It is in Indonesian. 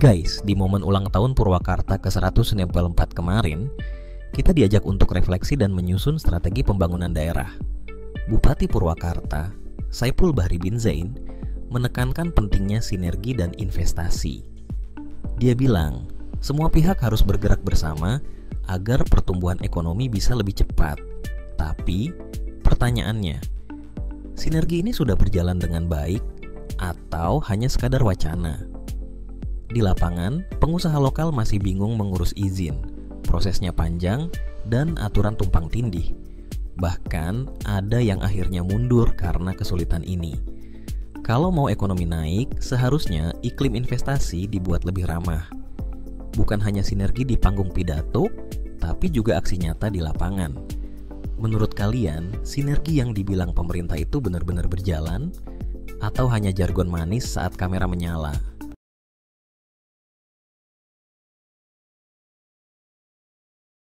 Guys, di momen ulang tahun Purwakarta ke-194 kemarin, kita diajak untuk refleksi dan menyusun strategi pembangunan daerah. Bupati Purwakarta, Saipul Bahri bin Zain, menekankan pentingnya sinergi dan investasi. Dia bilang, semua pihak harus bergerak bersama agar pertumbuhan ekonomi bisa lebih cepat. Tapi, pertanyaannya, sinergi ini sudah berjalan dengan baik atau hanya sekadar wacana? Di lapangan, pengusaha lokal masih bingung mengurus izin, prosesnya panjang, dan aturan tumpang tindih. Bahkan, ada yang akhirnya mundur karena kesulitan ini. Kalau mau ekonomi naik, seharusnya iklim investasi dibuat lebih ramah. Bukan hanya sinergi di panggung pidato, tapi juga aksi nyata di lapangan. Menurut kalian, sinergi yang dibilang pemerintah itu benar-benar berjalan? Atau hanya jargon manis saat kamera menyala?